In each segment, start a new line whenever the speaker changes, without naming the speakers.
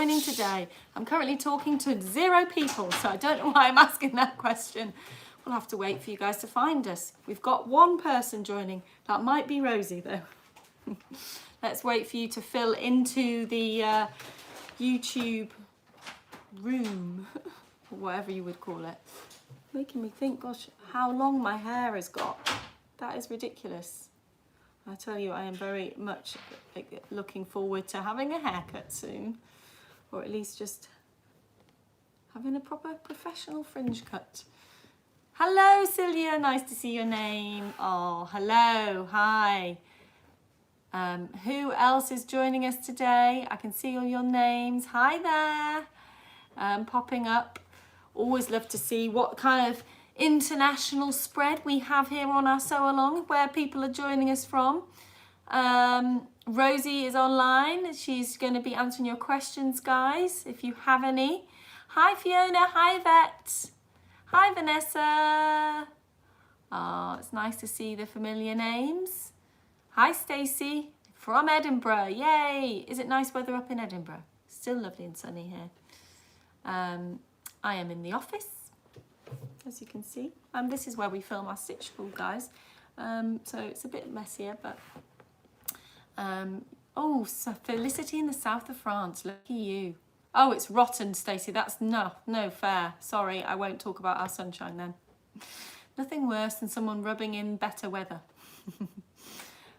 joining today? I'm currently talking to 0 people, so I don't know why I'm asking that question. We'll have to wait for you guys to find us. We've got 1 person joining. That might be Rosie, though. Let's wait for you to fill into the YouTube room, or whatever you would call it. Making me think, gosh, how long my hair has got. That is ridiculous. I tell you, I am very much looking forward to having a haircut soon, or at least just having a proper professional fringe cut. Hello, Celia, nice to see your name. Oh, hello, hi. Who else is joining us today? I can see all your names. Hi there, popping up. Always love to see what kind of international spread we have here on our Sewalong, where people are joining us from. Rosie is online. She's going to be answering your questions, guys, if you have any. Hi, Fiona. Hi, Vet. Hi, Vanessa. Oh, it's nice to see the familiar names. Hi, Stacey from Edinburgh. Yay! Is it nice weather up in Edinburgh? Still lovely and sunny here. I am in the office, as you can see. This is where we film our stitch school, guys. So it's a bit messier, but oh, so Felicity in the south of France. Lucky you. Oh, it's rotten, Stacey. That's no fair. Sorry, I won't talk about our sunshine then. Nothing worse than someone rubbing in better weather.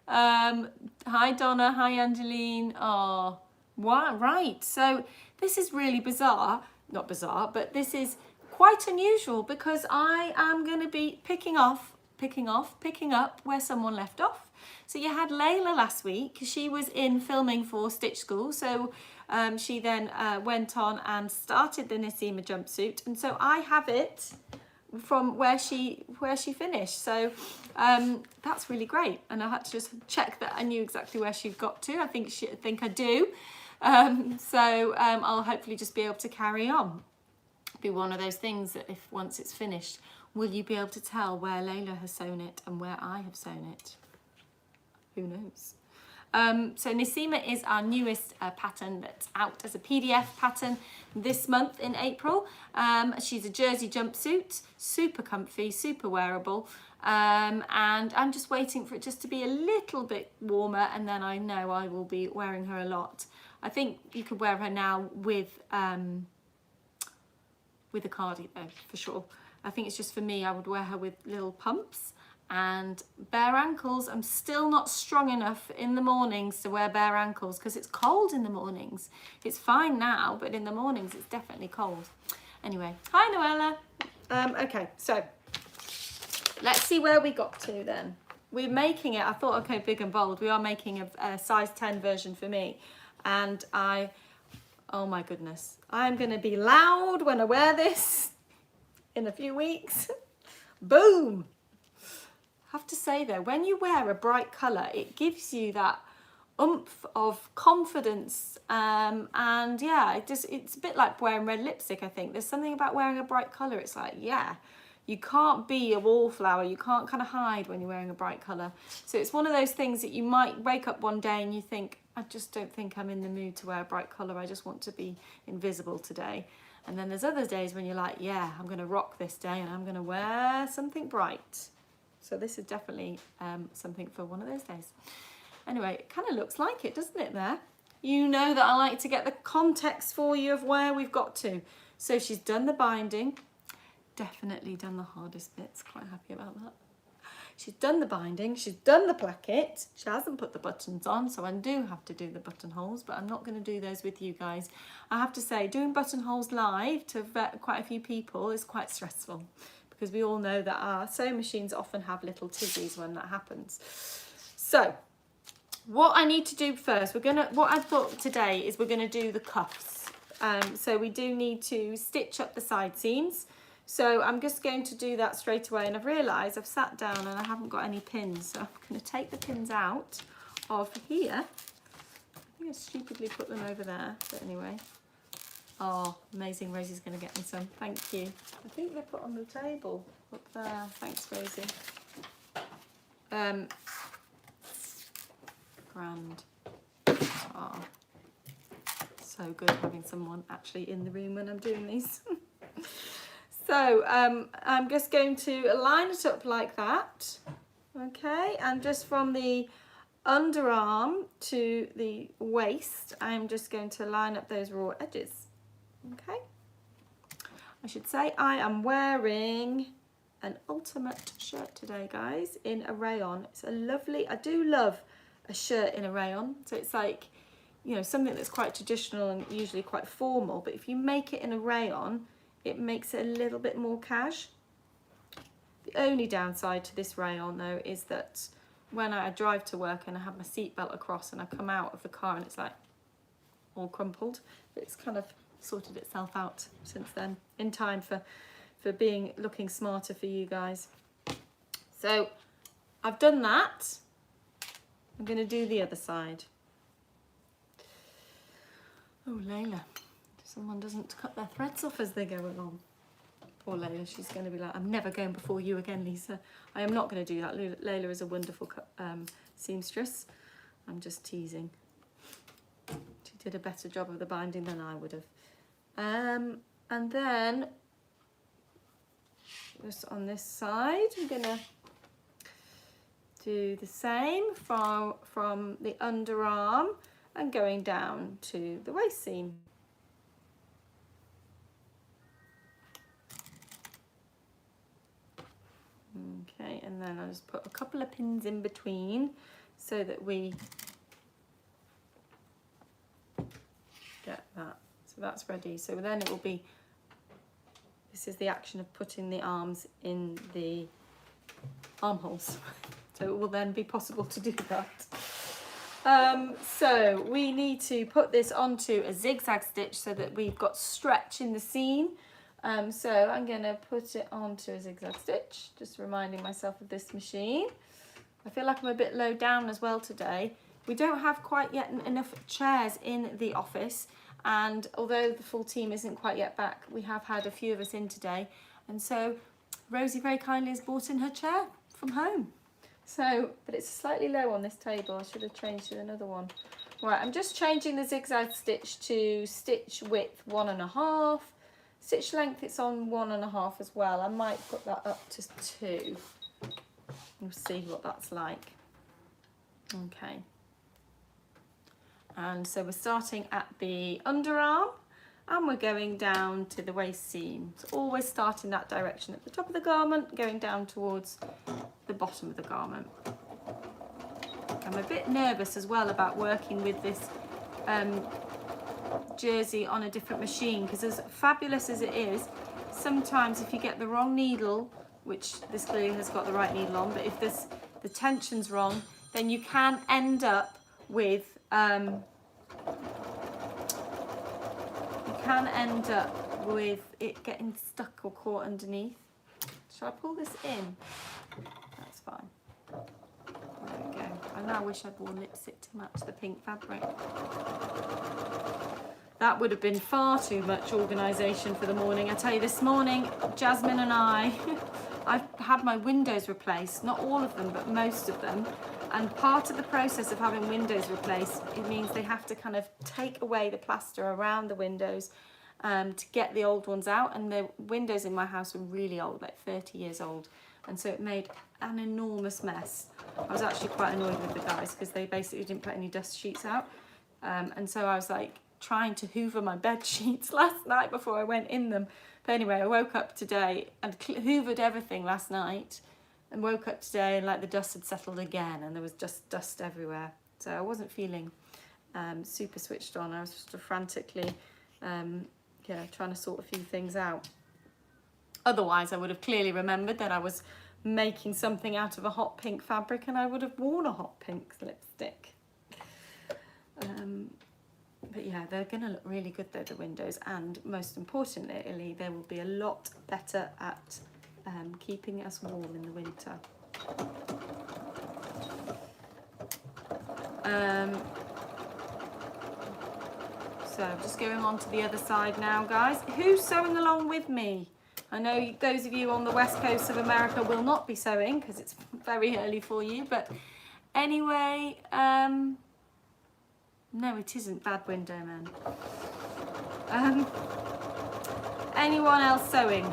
Hi, Donna. Hi, Angeline. Oh, wow, right. So this is really bizarre. Not bizarre, but this is quite unusual because I am going to be picking up where someone left off. So you had Layla last week. She was in filming for Stitch School. So she then went on and started the Nasima jumpsuit. And so I have it from where she finished. So that's really great. And I had to just check that I knew exactly where she'd got to. I think I do. So I'll hopefully just be able to carry on. Be one of those things that if once it's finished, will you be able to tell where Layla has sewn it and where I have sewn it? Who knows? So Nasima is our newest pattern that's out as a PDF pattern this month in April. She's a jersey jumpsuit, super comfy, super wearable. And I'm just waiting for it just to be a little bit warmer, and then I know I will be wearing her a lot. I think you could wear her now with a cardi though, for sure. I think it's just for me, I would wear her with little pumps and bare ankles. I'm still not strong enough in the mornings to wear bare ankles because it's cold in the mornings. It's fine now, but in the mornings it's definitely cold. Anyway, hi Noella. Okay, so let's see where we got to then. We're making it, I thought, okay, big and bold. We are making a size 10 version for me. And oh my goodness, I'm going to be loud when I wear this in a few weeks. Boom. I have to say though, when you wear a bright colour, it gives you that oomph of confidence. And yeah, it's a bit like wearing red lipstick, I think. There's something about wearing a bright colour. It's like, yeah, you can't be a wallflower. You can't kind of hide when you're wearing a bright colour. So it's one of those things that you might wake up one day and you think, I just don't think I'm in the mood to wear a bright colour. I just want to be invisible today. And then there's other days when you're like, yeah, I'm going to rock this day and I'm going to wear something bright. So this is definitely something for one of those days. Anyway, it kind of looks like it, doesn't it there? You know that I like to get the context for you of where we've got to. So she's done the binding. Definitely done the hardest bits. Quite happy about that. She's done the binding, she's done the placket, she hasn't put the buttons on, so I do have to do the buttonholes, but I'm not going to do those with you guys. I have to say, doing buttonholes live to quite a few people is quite stressful, because we all know that our sewing machines often have little tizzies when that happens. So, what I need to do first, what I thought today is we're going to do the cuffs. So we do need to stitch up the side seams. So I'm just going to do that straight away, and I've realised I've sat down and I haven't got any pins, so I'm going to take the pins out of here. I think I stupidly put them over there, but anyway. Oh, amazing, Rosie's going to get me some, thank you. I think they're put on the table up there, thanks Rosie. Grand. Oh. So so good having someone actually in the room when I'm doing these. So I'm just going to line it up like that, okay, and just from the underarm to the waist, I'm just going to line up those raw edges, okay. I should say I am wearing an ultimate shirt today, guys, in a rayon. It's a lovely, I do love a shirt in a rayon, so it's like, you know, something that's quite traditional and usually quite formal, but if you make it in a rayon, it makes it a little bit more cash. The only downside to this rayon though is that when I drive to work and I have my seatbelt across and I come out of the car and it's like all crumpled, it's kind of sorted itself out since then, in time for looking smarter for you guys. So I've done that. I'm going to do the other side. Oh, Layla, someone doesn't cut their threads off as they go along. Poor Layla, she's going to be like, I'm never going before you again, Lisa. I am not going to do that. Layla is a wonderful seamstress. I'm just teasing. She did a better job of the binding than I would have. And then, just on this side, I'm going to do the same from the underarm and going down to the waist seam. Okay, and then I'll just put a couple of pins in between so that we get that. So that's ready. So then it will be, this is the action of putting the arms in the armholes. So it will then be possible to do that. So we need to put this onto a zigzag stitch so that we've got stretch in the seam. So I'm going to put it onto a zigzag stitch, just reminding myself of this machine. I feel like I'm a bit low down as well today. We don't have quite yet enough chairs in the office, and although the full team isn't quite yet back, we have had a few of us in today, and so Rosie very kindly has brought in her chair from home. So, but it's slightly low on this table. I should have changed to another one. Right, I'm just changing the zigzag stitch to stitch width 1.5. Stitch length, it's on 1.5 as well. I might put that up to 2. We'll see what that's like. Okay. And so we're starting at the underarm and we're going down to the waist seam. So always start in that direction at the top of the garment, going down towards the bottom of the garment. I'm a bit nervous as well about working with this jersey on a different machine, because as fabulous as it is, sometimes if you get the wrong needle, which this clearly has got the right needle on, but if the tension's wrong, then you can end up with it getting stuck or caught underneath. Shall I pull this in? That's fine. There we go. I now wish I'd worn lipstick to match the pink fabric. That would have been far too much organisation for the morning. I tell you, this morning, Jasmine and I've had my windows replaced, not all of them, but most of them. And part of the process of having windows replaced, it means they have to kind of take away the plaster around the windows to get the old ones out. And the windows in my house are really old, like 30 years old. And so it made an enormous mess. I was actually quite annoyed with the guys because they basically didn't put any dust sheets out. And so I was like trying to hoover my bed sheets last night before I went in them. But anyway, I woke up today and hoovered everything last night. And woke up today and like the dust had settled again and there was just dust everywhere. So I wasn't feeling super switched on. I was just frantically trying to sort a few things out. Otherwise I would have clearly remembered that I was making something out of a hot pink fabric and I would have worn a hot pink lipstick. But yeah, they're going to look really good though, the windows, and most importantly, they will be a lot better at keeping us warm in the winter. So just going on to the other side now, guys. Who's sewing along with me? I know those of you on the west coast of America will not be sewing because it's very early for you, but anyway, no, it isn't Bad Window Man. Anyone else sewing?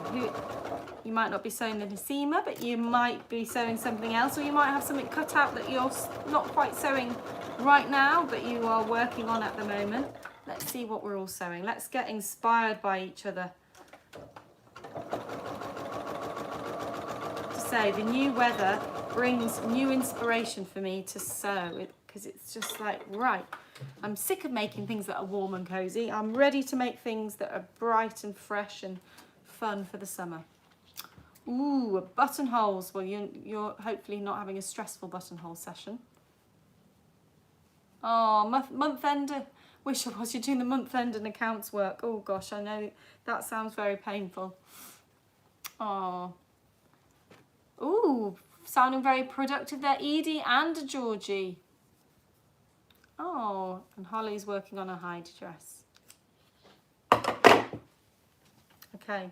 You might not be sewing the Nasima, but you might be sewing something else, or you might have something cut out that you're not quite sewing right now, but you are working on at the moment. Let's see what we're all sewing. Let's get inspired by each other. To say, the new weather brings new inspiration for me to sew, because it's just like, right, I'm sick of making things that are warm and cozy. I'm ready to make things that are bright and fresh and fun for the summer. Ooh, buttonholes. Well, you're hopefully not having a stressful buttonhole session. Oh, month end. Wish I was. You're doing the month end and accounts work. Oh gosh, I know that sounds very painful. Oh. Ooh, sounding very productive there, Edie and Georgie. Oh, and Holly's working on a Heidi dress. Okay,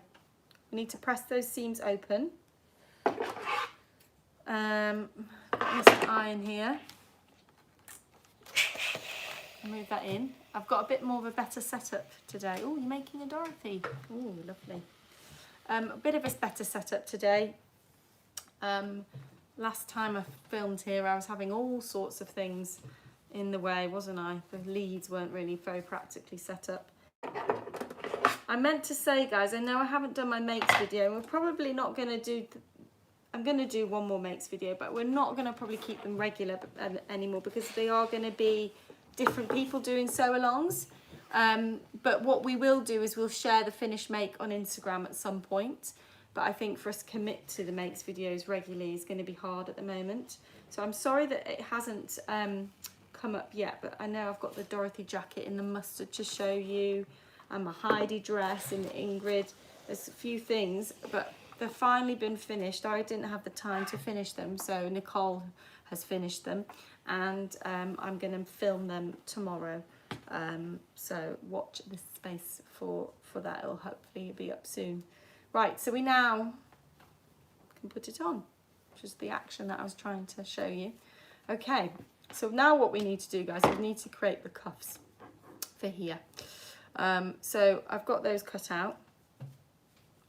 we need to press those seams open. Put this iron here. Move that in. I've got a bit more of a better setup today. Oh, you're making a Dorothy. Oh, lovely. A bit of a better setup today. Last time I filmed here, I was having all sorts of things in the way, wasn't I? The leads weren't really very practically set up. I meant to say, guys, I know I haven't done my makes video. We're probably not going to do... I'm going to do one more makes video, but we're not going to probably keep them regular anymore, because they are going to be different people doing sew-alongs. But what we will do is we'll share the finished make on Instagram at some point. But I think for us to commit to the makes videos regularly is going to be hard at the moment. So I'm sorry that it hasn't come up yet, but I know I've got the Dorothy jacket in the mustard to show you, and my Heidi dress in the Ingrid. There's a few things, but they've finally been finished. I didn't have the time to finish them, so Nicole has finished them, and I'm going to film them tomorrow. So watch this space for that. It'll hopefully be up soon. Right, so we now can put it on, which is the action that I was trying to show you. Okay, so now what we need to do, guys, we need to create the cuffs for here. So I've got those cut out.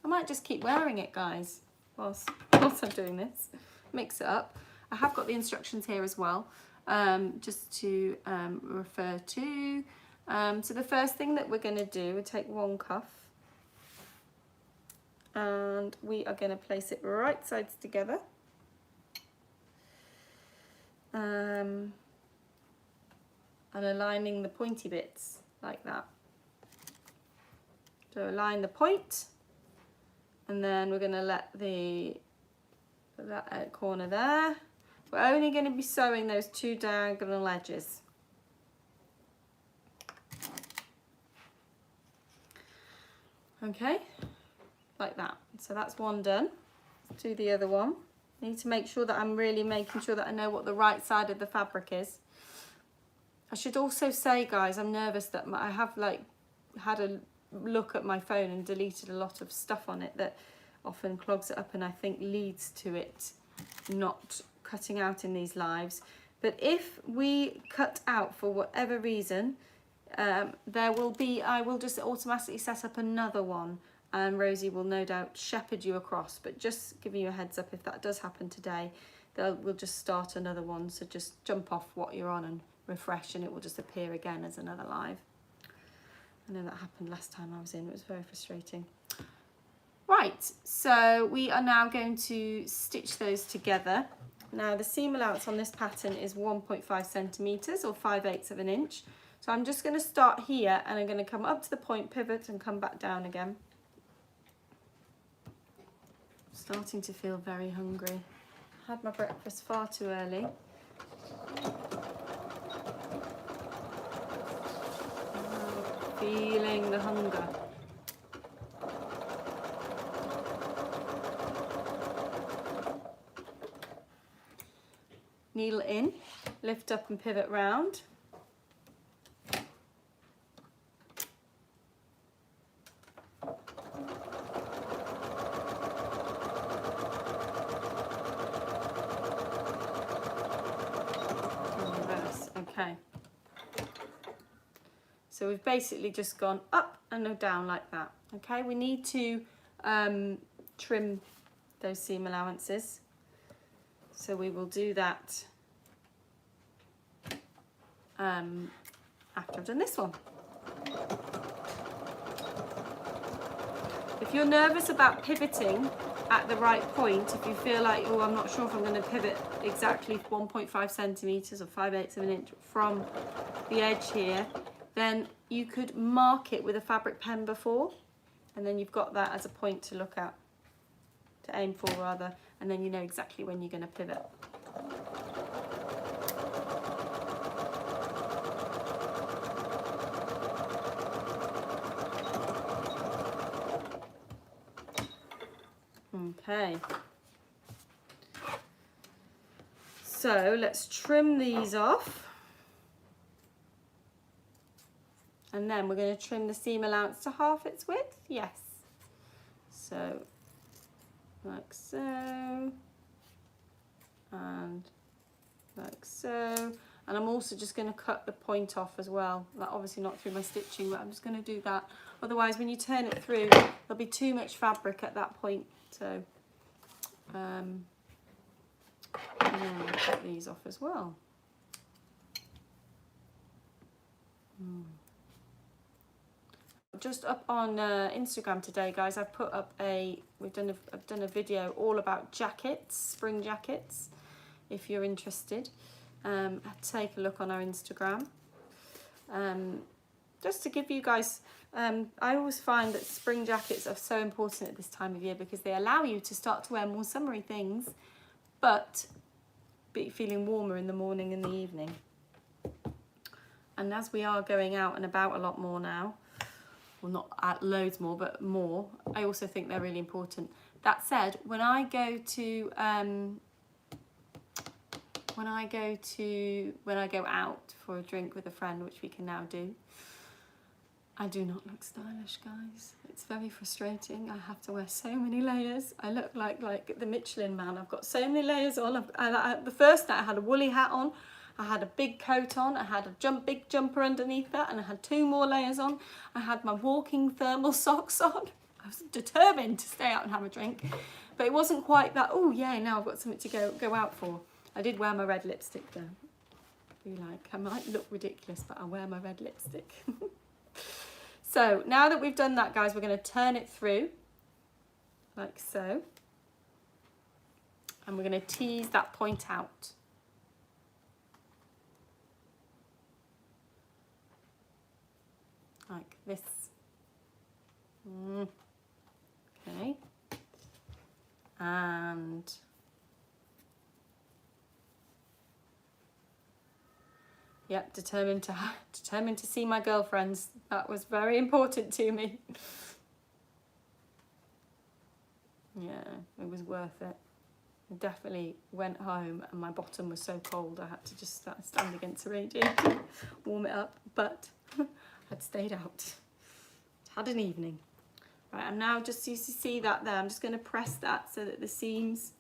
I might just keep wearing it, guys, whilst I'm doing this. Mix it up. I have got the instructions here as well, just to refer to. So the first thing that we're going to do, we take one cuff, and we are going to place it right sides together. And aligning the pointy bits like that. So align the point, and then we're going to let that corner there. We're only going to be sewing those two diagonal edges. Okay, like that. So that's one done. Let's do the other one. I need to make sure that I'm really making sure that I know what the right side of the fabric is. I should also say, guys, I'm nervous that I have like had a look at my phone and deleted a lot of stuff on it that often clogs it up, and I think leads to it not cutting out in these lives. But if we cut out for whatever reason, I will just automatically set up another one, and Rosie will no doubt shepherd you across. But just giving you a heads up, if that does happen today, we'll just start another one. So just jump off what you're on and refresh, and it will just appear again as another live. I know that happened last time I was in. It was very frustrating. Right, so we are now going to stitch those together. Now the seam allowance on this pattern is 1.5 centimeters or 5/8 of an inch. So I'm just going to start here, and I'm going to come up to the point, pivot, and come back down again. Starting to feel very hungry. Had my breakfast far too early. Feeling the hunger. Needle in, lift up and pivot round. Okay. So we've basically just gone up and down like that. Okay, we need to trim those seam allowances, so we will do that after I've done this one. If you're nervous about pivoting at the right point, if you feel like, oh, I'm not sure if I'm going to pivot exactly 1.5 centimeters or 5/8 of an inch from the edge here, then you could mark it with a fabric pen before, and then you've got that as a point to look at, to aim for rather, and then you know exactly when you're going to pivot. Okay, so let's trim these off, and then we're going to trim the seam allowance to half its width. Yes, so like so, and like so, and I'm also just going to cut the point off as well. Like, obviously not through my stitching, but I'm just going to do that. Otherwise, when you turn it through, there'll be too much fabric at that point. So, and then we'll cut these off as well. Just up on Instagram today, guys, I've put up I've done a video all about jackets, spring jackets. If you're interested, take a look on our Instagram. Just to give you guys, I always find that spring jackets are so important at this time of year because they allow you to start to wear more summery things, but be feeling warmer in the morning and the evening. And as we are going out and about a lot more now, well, not at loads more, but more, I also think they're really important. That said, when I go out for a drink with a friend, which we can now do, I do not look stylish, guys. It's very frustrating. I have to wear so many layers. I look like the Michelin Man. I've got so many layers on. The first night I had a woolly hat on, I had a big coat on, I had a big jumper underneath that, and I had 2 more layers on. I had my walking thermal socks on. I was determined to stay out and have a drink, but it wasn't quite that, oh yeah, now I've got something to go out for. I did wear my red lipstick though. I might look ridiculous, but I wear my red lipstick. So now that we've done that, guys, we're going to turn it through like so, and we're going to tease that point out. Like this. Okay. And yep, determined to see my girlfriends. That was very important to me. Yeah, it was worth it. I definitely went home and my bottom was so cold I had to just stand against the radiator, warm it up, but I'd stayed out. Had an evening. Right, I'm now just, you see that there, I'm just going to press that so that the seams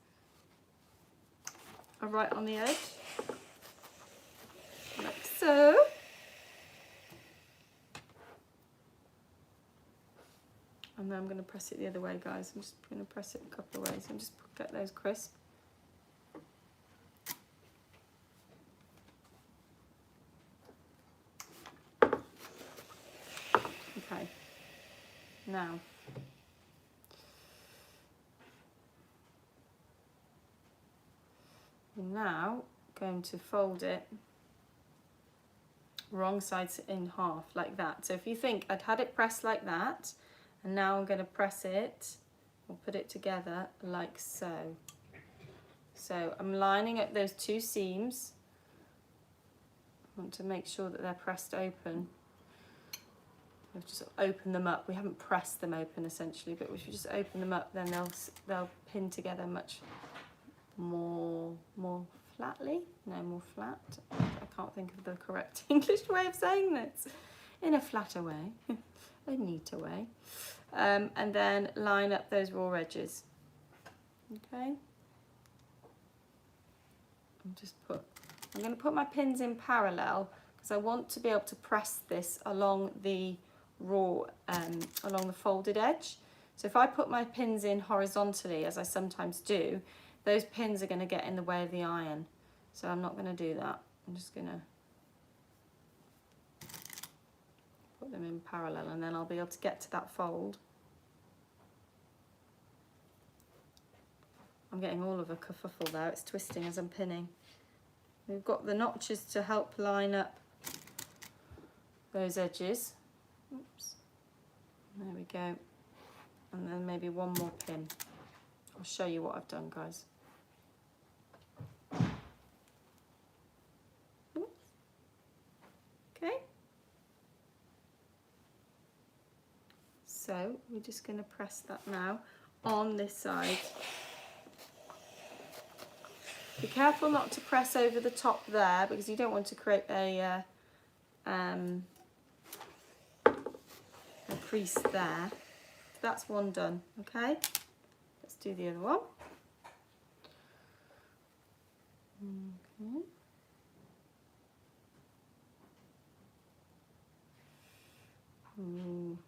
are right on the edge. Like so. And then I'm going to press it the other way, guys. I'm just going to press it a couple of ways and just get those crisp. Okay. Now, I'm now going to fold it wrong sides in half like that. So if you think I'd had it pressed like that, and now I'm going to press it or put it together like so. So I'm lining up those 2 seams. I want to make sure that they're pressed open. We've just opened them up. We haven't pressed them open essentially, but if you just open them up, then they'll pin together much more flatly. No, more flat. I can't think of the correct English way of saying this. In a flatter way, a neater way. And then line up those raw edges. Okay. I'm going to put my pins in parallel because I want to be able to press this along the raw along the folded edge. So if I put my pins in horizontally, as I sometimes do, those pins are going to get in the way of the iron. So I'm not going to do that. I'm just going to put them in parallel, and then I'll be able to get to that fold. I'm getting all of a kerfuffle there, it's twisting as I'm pinning. We've got the notches to help line up those edges. Oops. There we go. And then maybe one more pin. I'll show you what I've done, guys. Oops. Okay. So we're just going to press that now on this side. Be careful not to press over the top there, because you don't want to create a crease there. So that's one done. Okay, let's do the other one. Okay.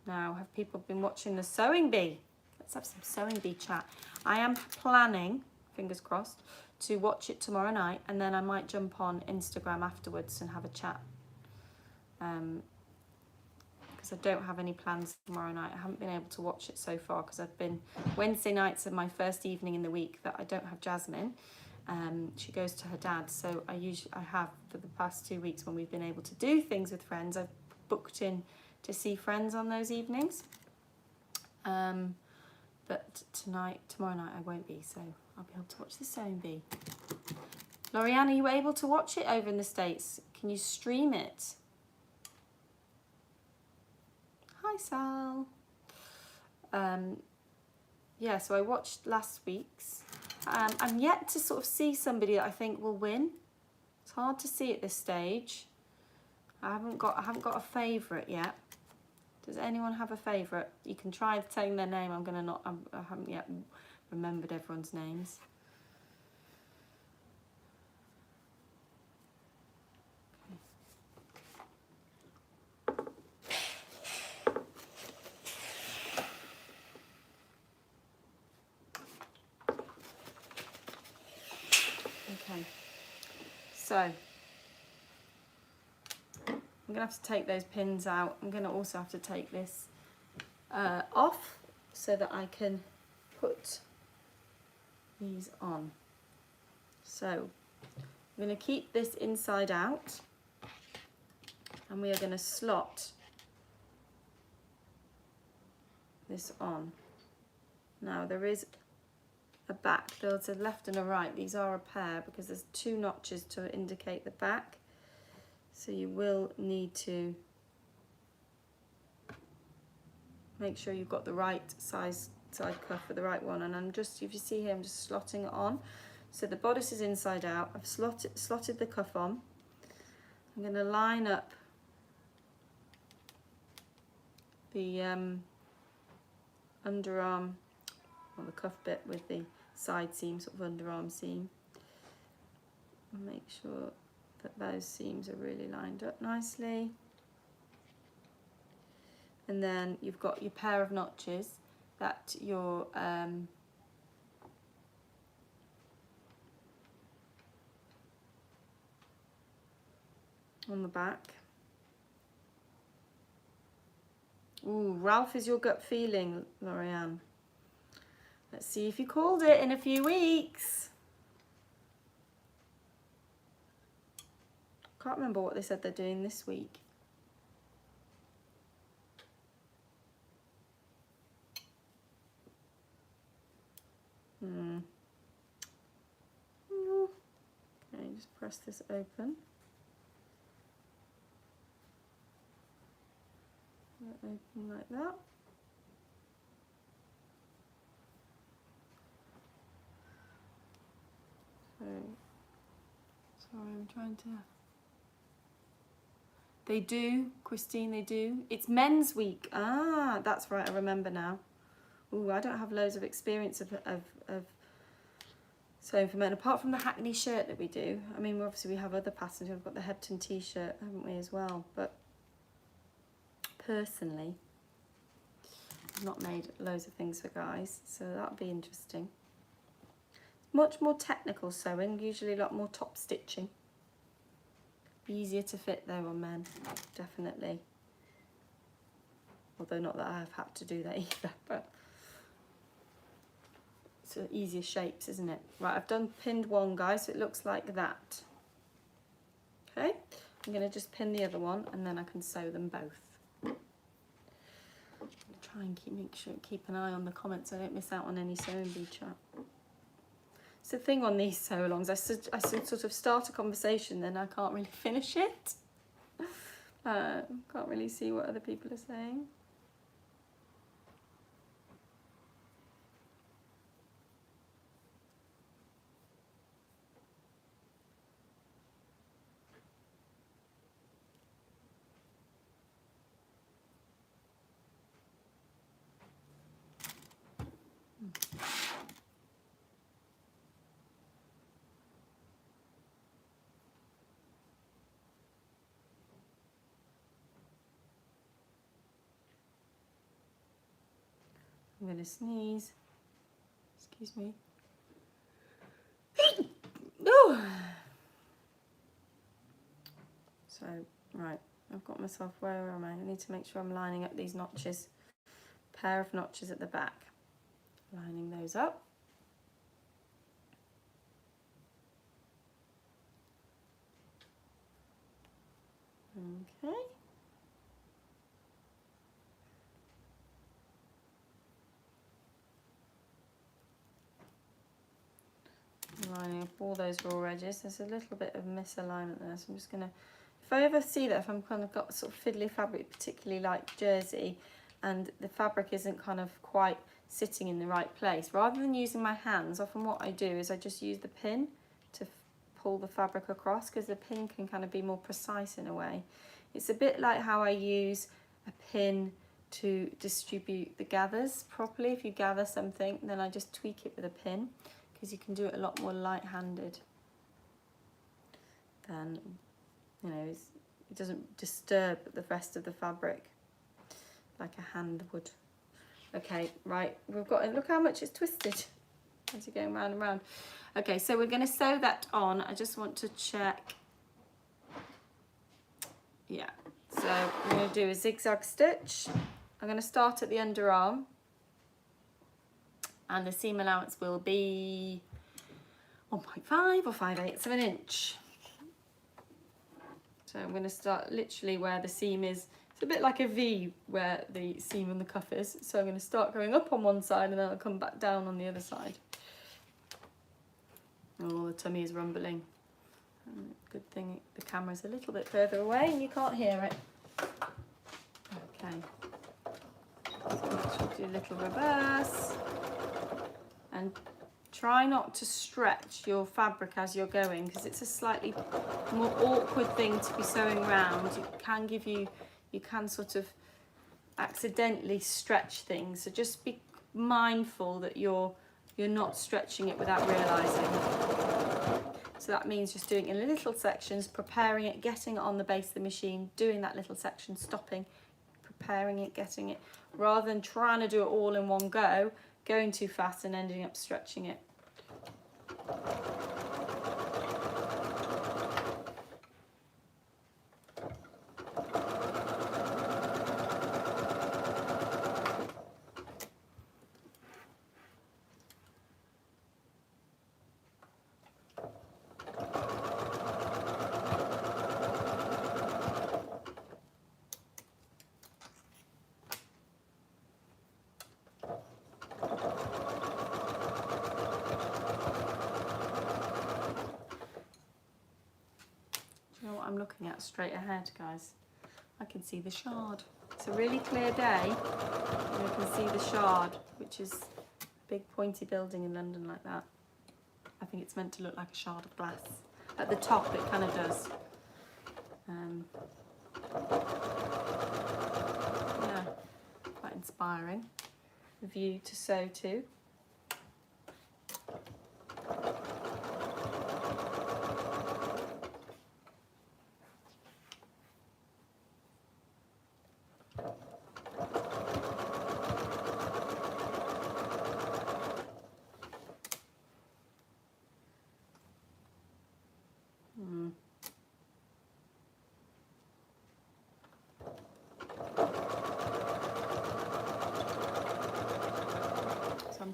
Now, have people been watching the sewing bee? Let's have some sewing bee chat. I am planning, fingers crossed, to watch it tomorrow night, and then I might jump on Instagram afterwards and have a chat. Because I don't have any plans tomorrow night. I haven't been able to watch it so far because I've been, Wednesday nights are my first evening in the week that I don't have Jasmine. She goes to her dad, so I have for the past 2 weeks when we've been able to do things with friends. I've booked in to see friends on those evenings. But tomorrow night I won't be, so I'll be able to watch the sewing bee. Lorianne, are you able to watch it over in the States? Can you stream it? Hi, Sal. Yeah, so I watched last week's. I'm yet to sort of see somebody that I think will win. It's hard to see at this stage. I haven't got a favourite yet. Does anyone have a favourite? You can try saying their name. I haven't yet remembered everyone's names. Okay. So I'm going to have to take those pins out. I'm going to also have to take this off so that I can put these on. So I'm going to keep this inside out, and we are going to slot this on. Now there is a back, there's a left and a right. These are a pair because there's 2 notches to indicate the back. So you will need to make sure you've got the right size side cuff for the right one. And I'm just, if you see here, I'm just slotting it on. So the bodice is inside out. I've slotted the cuff on. I'm going to line up the underarm, or the cuff bit, with the side seam, sort of underarm seam. And make sure that those seams are really lined up nicely. And then you've got your pair of notches that you're on the back. Ooh, Ralph is your gut feeling, Lorianne. Let's see if you called it in a few weeks. Can't remember what they said they're doing this week. Okay, just press this open. Open like that. So, sorry, I'm trying to... They do, Christine, they do. It's Men's Week. Ah, that's right, I remember now. Ooh, I don't have loads of experience of sewing for men, apart from the Hackney shirt that we do. I mean, obviously we have other patterns. We've got the Hebton t-shirt, haven't we, as well? But personally. I've not made loads of things for guys, so that'll be interesting. Much more technical sewing, usually a lot more top stitching. Easier to fit though on men, definitely. Although not that I've had to do that either, but it's easier shapes, isn't it? Right, I've done pinned one, guys, so it looks like that. Okay, I'm going to just pin the other one and then I can sew them both. Try and keep an eye on the comments so I don't miss out on any sewing bee chat. It's the thing on these sew-alongs, I sort of start a conversation, then I can't really finish it. Can't really see what other people are saying. I'm going to sneeze. Excuse me. Oh. So, right, I've got myself, where am I? I need to make sure I'm lining up these notches. Pair of notches at the back. Lining those up. Okay. Lining up all those raw edges. There's a little bit of misalignment there, so I'm just going to, if I ever see that, if I'm kind of got sort of fiddly fabric, particularly like jersey, and the fabric isn't kind of quite sitting in the right place, rather than using my hands, often what I do is I just use the pin to pull the fabric across, because the pin can kind of be more precise in a way. It's a bit like how I use a pin to distribute the gathers properly. If you gather something, then I just tweak it with a pin, because you can do it a lot more light-handed than, you know, it doesn't disturb the rest of the fabric like a hand would. Okay, right, we've got, look how much it's twisted as you're going round and round. Okay, so we're going to sew that on. I just want to check. Yeah, so I'm going to do a zigzag stitch. I'm going to start at the underarm, and the seam allowance will be 1.5 or 5/8 of an inch. So I'm going to start literally where the seam is. It's a bit like a V where the seam on the cuff is. So I'm going to start going up on one side and then I'll come back down on the other side. Oh, the tummy is rumbling. Good thing the camera's a little bit further away and you can't hear it. Okay. So do a little reverse. And try not to stretch your fabric as you're going, because it's a slightly more awkward thing to be sewing around. You can sort of accidentally stretch things. So just be mindful that you're not stretching it without realising. So that means just doing it in little sections, preparing it, getting it on the base of the machine, doing that little section, stopping, preparing it, getting it, rather than trying to do it all in one go, going too fast and ending up stretching it. I'm looking at straight ahead, guys. I can see the Shard. It's a really clear day and I can see the Shard, which is a big pointy building in London like that. I think it's meant to look like a shard of glass. At the top it kind of does. Yeah, quite inspiring. The view to sew to.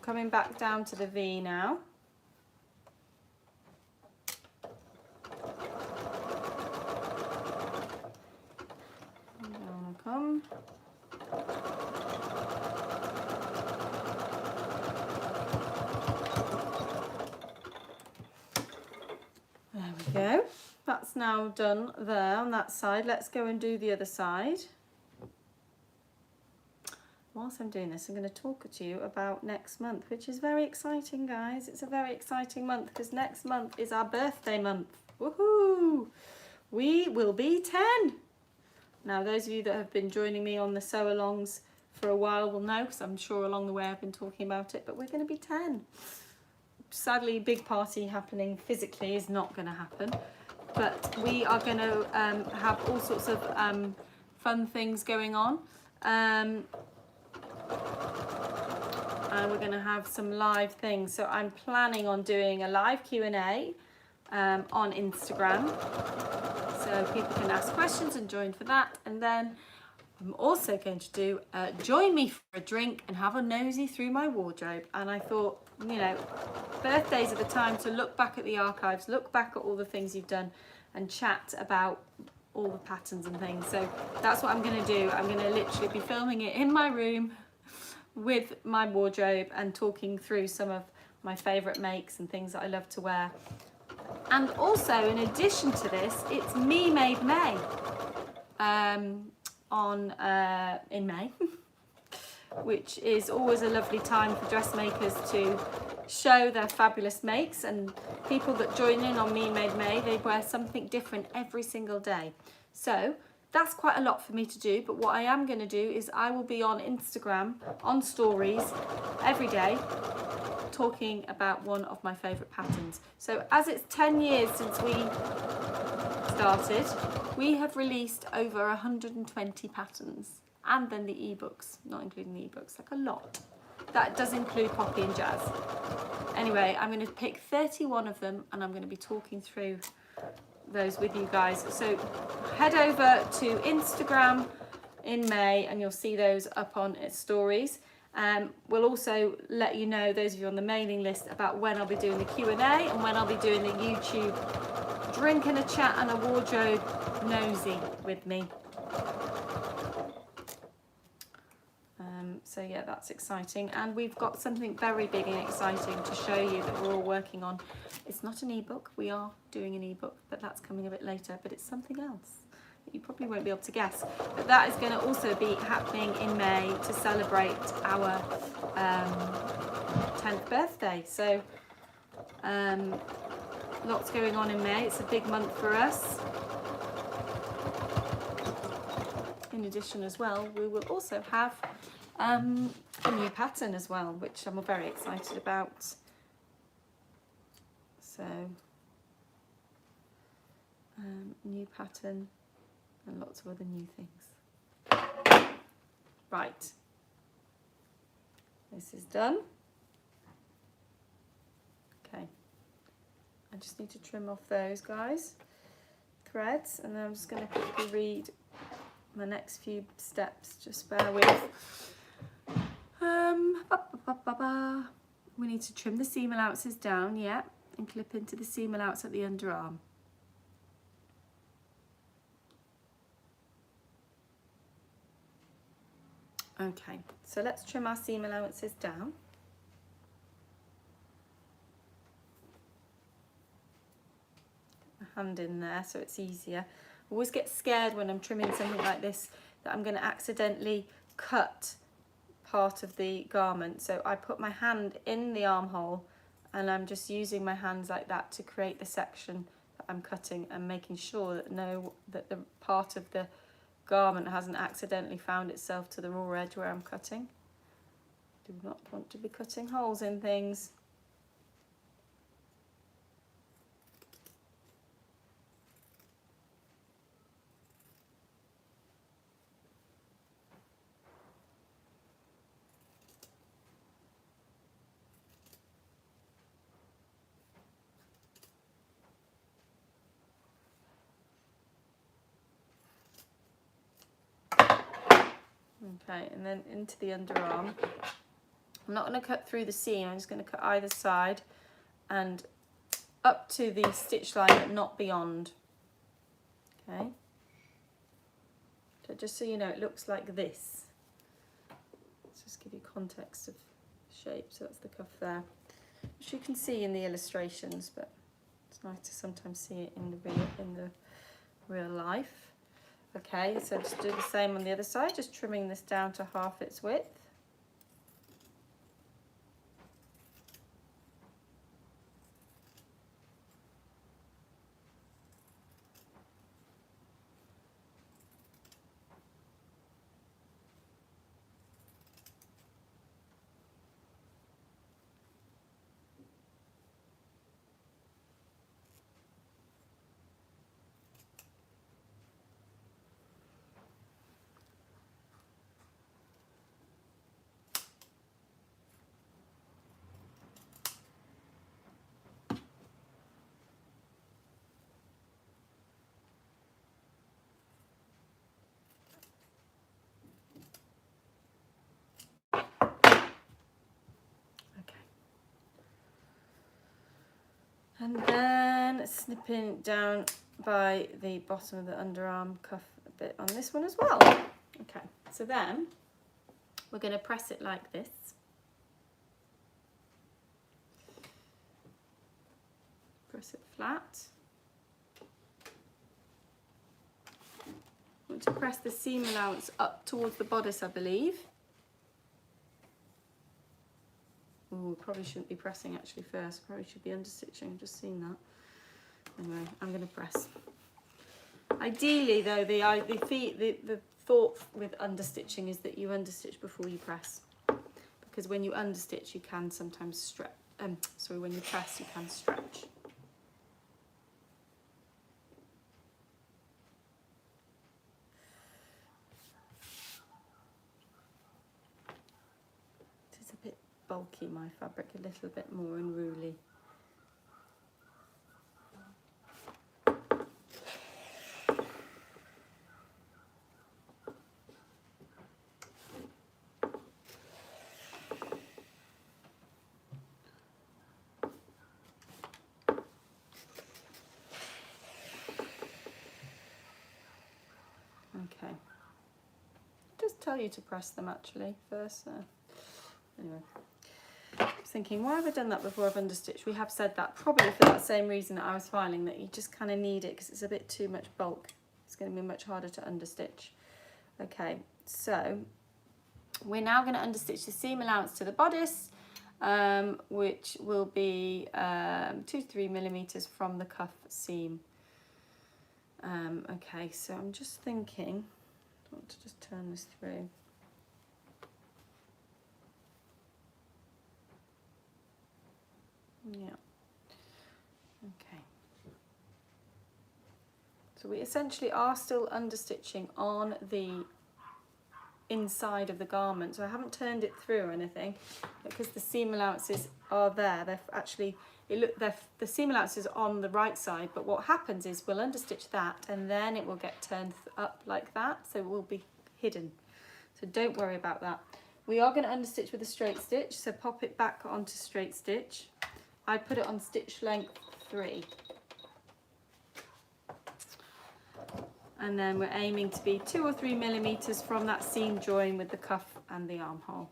coming back down to the V now. And down I come. There we go. That's now done there on that side. Let's go and do the other side. Whilst I'm doing this, I'm going to talk to you about next month, which is very exciting, guys. It's a very exciting month because next month is our birthday month. Woohoo! We will be 10. Now, those of you that have been joining me on the sew-alongs for a while will know, because I'm sure along the way I've been talking about it, but we're going to be 10. Sadly, big party happening physically is not going to happen, but we are going to have all sorts of fun things going on. And we're going to have some live things. So I'm planning on doing a live Q&A on Instagram, so people can ask questions and join for that. And then I'm also going to do join me for a drink and have a nosy through my wardrobe. And I thought, you know, birthdays are the time to look back at the archives, look back at all the things you've done and chat about all the patterns and things. So that's what I'm going to do. I'm going to literally be filming it in my room with my wardrobe and talking through some of my favourite makes and things that I love to wear. And also, in addition to this, it's Me Made May in May, which is always a lovely time for dressmakers to show their fabulous makes. And people that join in on Me Made May, they wear something different every single day. So that's quite a lot for me to do, but what I am going to do is I will be on Instagram, on stories, every day, talking about one of my favourite patterns. So as it's 10 years since we started, we have released over 120 patterns, and then the ebooks, not including the ebooks, like a lot. That does include Poppy and Jazz. Anyway, I'm going to pick 31 of them, and I'm going to be talking through those with you guys. So head over to Instagram in May and you'll see those up on its stories. We'll also let you know, those of you on the mailing list, about when I'll be doing the Q&A and when I'll be doing the YouTube drink and a chat and a wardrobe nosy with me. So yeah, that's exciting, and we've got something very big and exciting to show you that we're all working on. It's not an ebook, we are doing an ebook, but that's coming a bit later, but it's something else that you probably won't be able to guess. But that is going to also be happening in May to celebrate our 10th birthday. So lots going on in May. It's a big month for us. In addition as well, we will also have a new pattern as well, which I'm very excited about. So new pattern and lots of other new things. Right, this is done. Okay, I just need to trim off those threads, and then I'm just going to quickly read my next few steps. Just bear with. We need to trim the seam allowances down, yeah, and clip into the seam allowance at the underarm. Okay, so let's trim our seam allowances down. Get my hand in there so it's easier. I always get scared when I'm trimming something like this that I'm going to accidentally cut part of the garment. So I put my hand in the armhole and I'm just using my hands like that to create the section that I'm cutting, and making sure that the part of the garment hasn't accidentally found itself to the raw edge where I'm cutting. Do not want to be cutting holes in things. Okay, and then into the underarm, I'm not going to cut through the seam, I'm just going to cut either side and up to the stitch line but not beyond. Okay, so just so you know, it looks like this. Let's just give you context of shape. So that's the cuff there, which you can see in the illustrations, but it's nice to sometimes see it in the real life. Okay, so just do the same on the other side, just trimming this down to half its width. And then snipping down by the bottom of the underarm cuff a bit on this one as well. Okay, so then we're going to press it like this. Press it flat. I want to press the seam allowance up towards the bodice, I believe. Ooh, probably shouldn't be pressing actually first. Probably should be understitching. I've just seen that. Anyway, I'm going to press. Ideally, though, the thought with understitching is that you understitch before you press, because when you understitch, you can sometimes stretch. When you press, you can stretch. Bulky, my fabric, a little bit more unruly. Okay, just tell you to press them actually first. Anyway. I was thinking, why have I done that before I've understitched? We have said that probably for that same reason that I was filing, that you just kind of need it because it's a bit too much bulk. It's going to be much harder to understitch. Okay, so we're now going to understitch the seam allowance to the bodice, which will be 2 to 3 millimeters from the cuff seam. Okay, so I'm just thinking, I want to just turn this through. Yeah, okay. So we essentially are still understitching on the inside of the garment. So I haven't turned it through or anything, because the seam allowances are there. They're actually, the seam allowance is on the right side, but what happens is we'll understitch that and then it will get turned up like that, so it will be hidden. So don't worry about that. We are going to understitch with a straight stitch, so pop it back onto straight stitch. I put it on stitch length 3. And then we're aiming to be 2 or 3 millimeters from that seam join with the cuff and the armhole.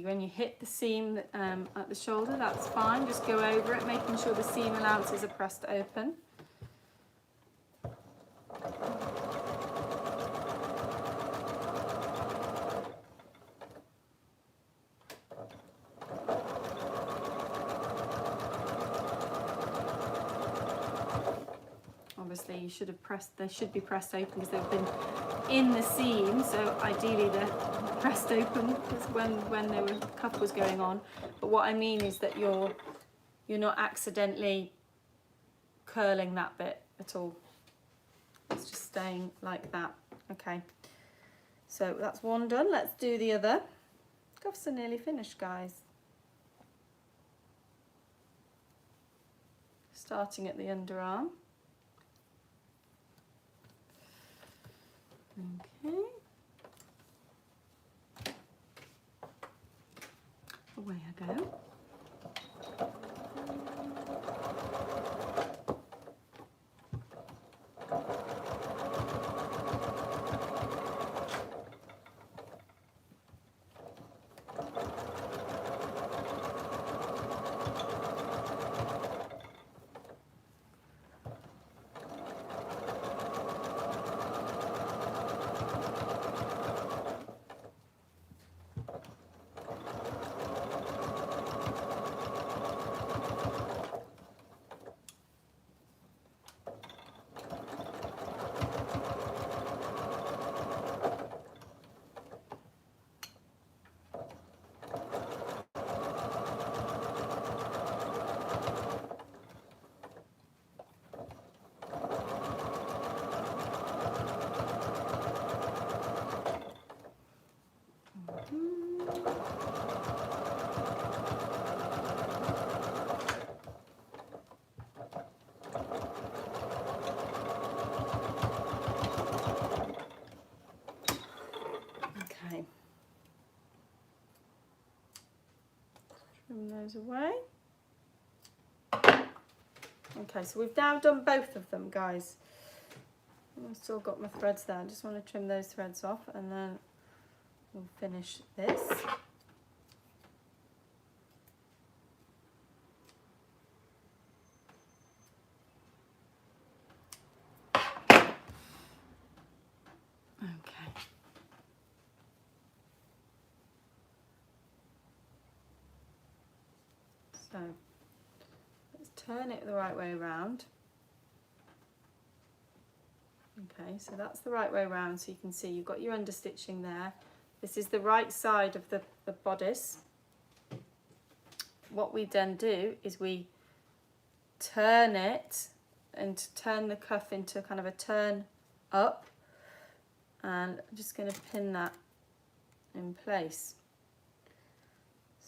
When you hit the seam at the shoulder, that's fine. Just go over it, making sure the seam allowances are pressed open. obviously you should have pressed, they should be pressed open because they've been in the seam, so ideally they're pressed open when the cuff was going on. But what I mean is that you're not accidentally curling that bit at all. It's just staying like that. Okay, so that's one done. Let's do the other. Cuffs are nearly finished, guys. Starting at the underarm. Okay. Away I go. Okay. Trim those away. Okay, so we've now done both of them, guys. I've still got my threads there. I just want to trim those threads off and then we'll finish this. Okay. So let's turn it the right way around. Okay, so that's the right way around, so you can see you've got your understitching there. This is the right side of the bodice. What we then do is we turn it and turn the cuff into kind of a turn up, and I'm just going to pin that in place.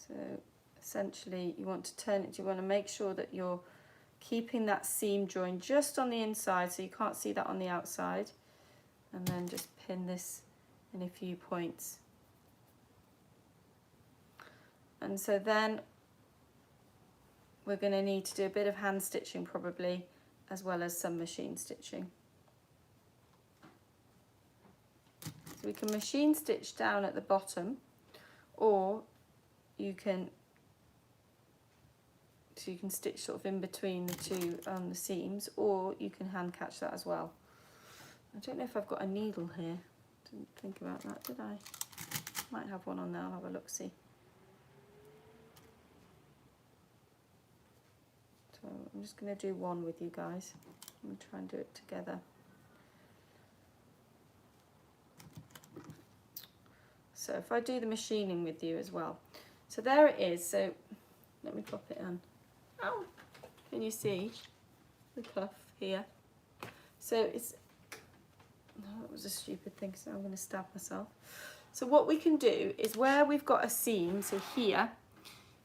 So essentially you want to turn it, you want to make sure that you're keeping that seam join just on the inside so you can't see that on the outside, and then just pin this in a few points. And so then we're going to need to do a bit of hand stitching probably, as well as some machine stitching. So we can machine stitch down at the bottom, or you can stitch sort of in between the two the seams, or you can hand catch that as well. I don't know if I've got a needle here. Didn't think about that, did I? Might have one on there. I'll have a look, see. So I'm just going to do one with you guys. I'm going to try and do it together. So if I do the machining with you as well. So there it is. So let me pop it on. Oh, can you see the cuff here? So it's, oh, that was a stupid thing, so I'm going to stab myself. So what we can do is where we've got a seam, so here,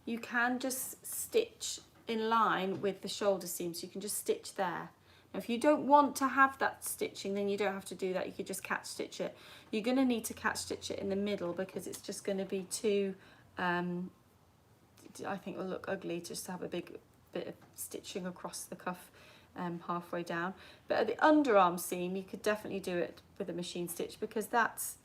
you can just stitch in line with the shoulder seam, so you can just stitch there. Now if you don't want to have that stitching, then you don't have to do that, you could just catch stitch it. You're going to need to catch stitch it in the middle because it's just going to be too, I think it will look ugly just to have a big bit of stitching across the cuff halfway down. But at the underarm seam, you could definitely do it with a machine stitch because that's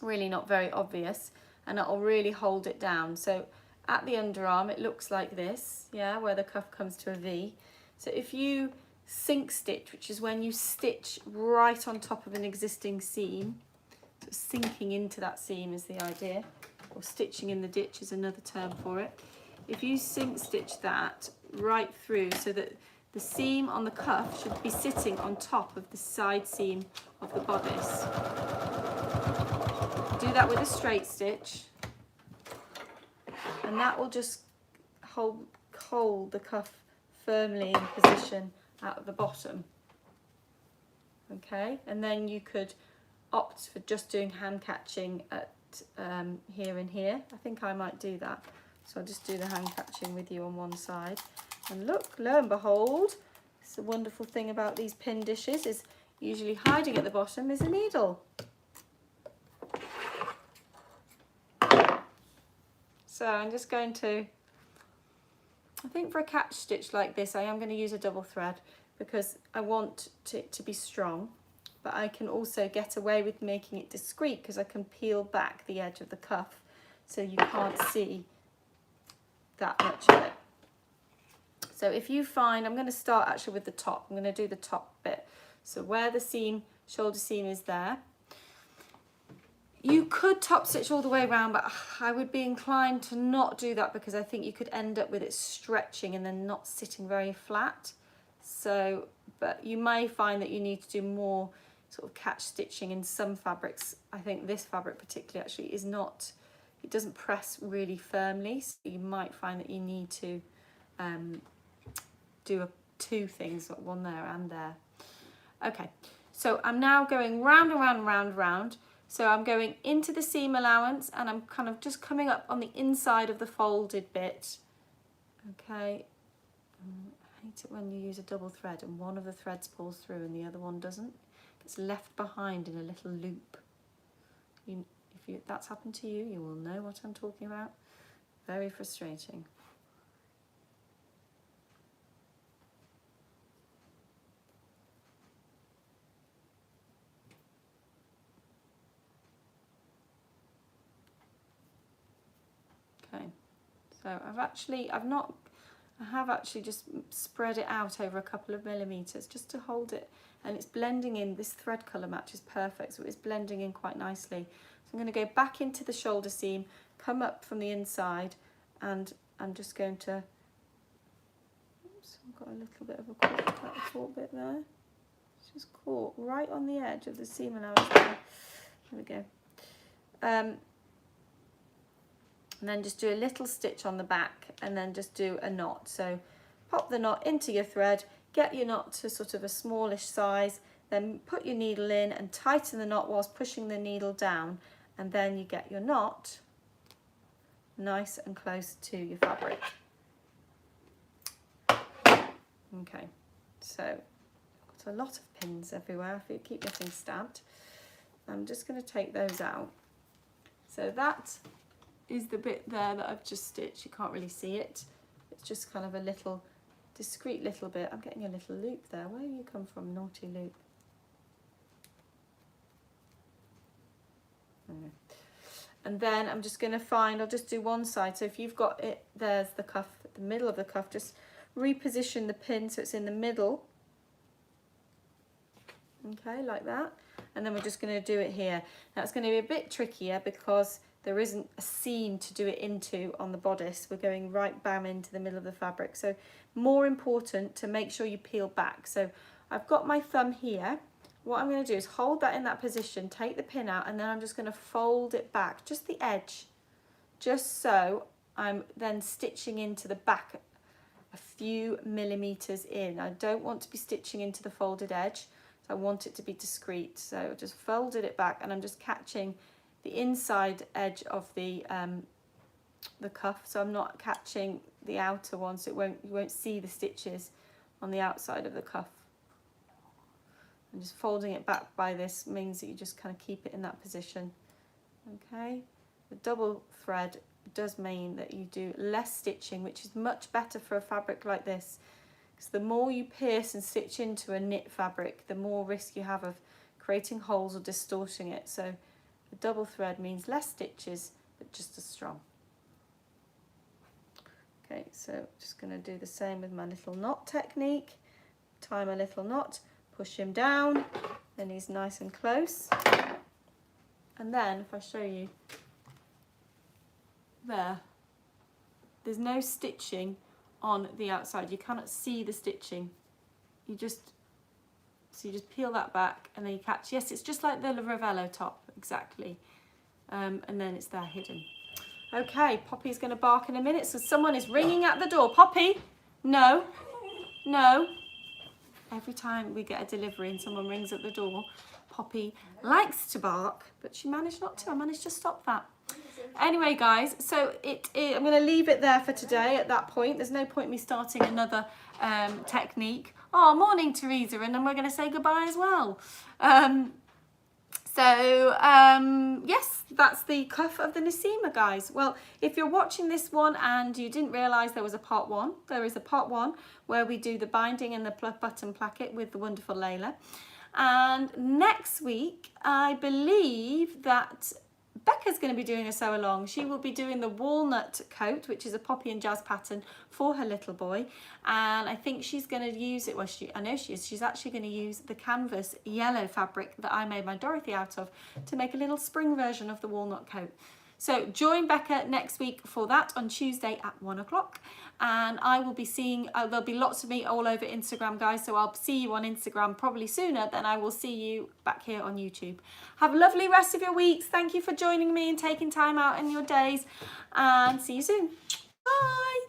really not very obvious and it'll really hold it down. So at the underarm, it looks like this, yeah, where the cuff comes to a V. So if you sink stitch, which is when you stitch right on top of an existing seam, so sinking into that seam is the idea, or stitching in the ditch is another term for it. If you sink stitch that right through so that the seam on the cuff should be sitting on top of the side seam of the bodice. Do that with a straight stitch, and that will just hold the cuff firmly in position at the bottom. Okay, and then you could opt for just doing hand catching at here and here. I think I might do that. So I'll just do the hand catching with you on one side. And look, lo and behold, it's a wonderful thing about these pin dishes is usually hiding at the bottom is a needle. So I'm just going to, I think for a catch stitch like this, I am going to use a double thread because I want it to be strong, but I can also get away with making it discreet because I can peel back the edge of the cuff so you can't see that much of it. So if you find, I'm going to start actually with the top. I'm going to do the top bit. So where the seam, shoulder seam is there. You could top stitch all the way around, but I would be inclined to not do that because I think you could end up with it stretching and then not sitting very flat. So, but you may find that you need to do more sort of catch stitching in some fabrics. I think this fabric particularly actually is not, it doesn't press really firmly. So you might find that you need to do two things, one there and there. Okay, so I'm now going round and round and round and round. So I'm going into the seam allowance and I'm kind of just coming up on the inside of the folded bit. Okay, I hate it when you use a double thread and one of the threads pulls through and the other one doesn't. It's left behind in a little loop. If that's happened to you, you will know what I'm talking about. Very frustrating. Okay, so I have actually just spread it out over a couple of millimeters just to hold it, and it's blending in. This thread colour match is perfect, so it's blending in quite nicely. So I'm going to go back into the shoulder seam, come up from the inside, and I'm just going to, oops, I've got a little bit of a caught bit there. It's just caught right on the edge of the seam allowance there. There we go. And then just do a little stitch on the back and then just do a knot. So pop the knot into your thread, get your knot to sort of a smallish size, then put your needle in and tighten the knot whilst pushing the needle down, and then you get your knot nice and close to your fabric. Okay, so I've got a lot of pins everywhere. I keep getting stabbed. I'm just going to take those out. So that is the bit there that I've just stitched. You can't really see it. It's just kind of a little discreet little bit. I'm getting a little loop there. Where do you come from, naughty loop? Okay. And then I'm just going to find, I'll just do one side. So if you've got it, there's the cuff, the middle of the cuff, just reposition the pin so it's in the middle. Okay, like that. And then we're just going to do it here. Now it's going to be a bit trickier because there isn't a seam to do it into on the bodice. We're going right bam into the middle of the fabric. So more important to make sure you peel back. So I've got my thumb here. What I'm going to do is hold that in that position, take the pin out, and then I'm just going to fold it back, just the edge, just so I'm then stitching into the back a few millimeters in. I don't want to be stitching into the folded edge. I want it to be discreet, so just folded it back and I'm just catching the inside edge of the cuff, so I'm not catching the outer one, so you won't see the stitches on the outside of the cuff. And just folding it back by this means that you just kind of keep it in that position. Okay, the double thread does mean that you do less stitching, which is much better for a fabric like this. So the more you pierce and stitch into a knit fabric, the more risk you have of creating holes or distorting it. So the double thread means less stitches, but just as strong. Okay, so just going to do the same with my little knot technique. Tie my little knot, push him down, then he's nice and close. And then if I show you, there's no stitching on the outside. You cannot see the stitching you just peel that back and then you catch. Yes, it's just like the Ravello top, exactly. And then it's there hidden. Okay, Poppy's going to bark in a minute. So someone is ringing at the door. Poppy, no, no. Every time we get a delivery and someone rings at the door, Poppy likes to bark, but she managed not to. I managed to stop that. Anyway, guys, so I'm going to leave it there for today at that point. There's no point me starting another technique. Oh, morning, Teresa, and then we're going to say goodbye as well. Yes, that's the cuff of the Nasima, guys. Well, if you're watching this one and you didn't realise there was a part one, there is a part one where we do the binding and the button placket with the wonderful Layla. And next week, I believe that Becca's going to be doing a sew along. She will be doing the walnut coat, which is a poppy and jazz pattern for her little boy. And I think she's going to use it, well, I know she is. She's actually going to use the canvas yellow fabric that I made my Dorothy out of to make a little spring version of the walnut coat. So join Becca next week for that on Tuesday at 1 o'clock. And I will be seeing, there'll be lots of me all over Instagram, guys. So I'll see you on Instagram probably sooner than I will see you back here on YouTube. Have a lovely rest of your weeks. Thank you for joining me and taking time out in your days. And see you soon. Bye.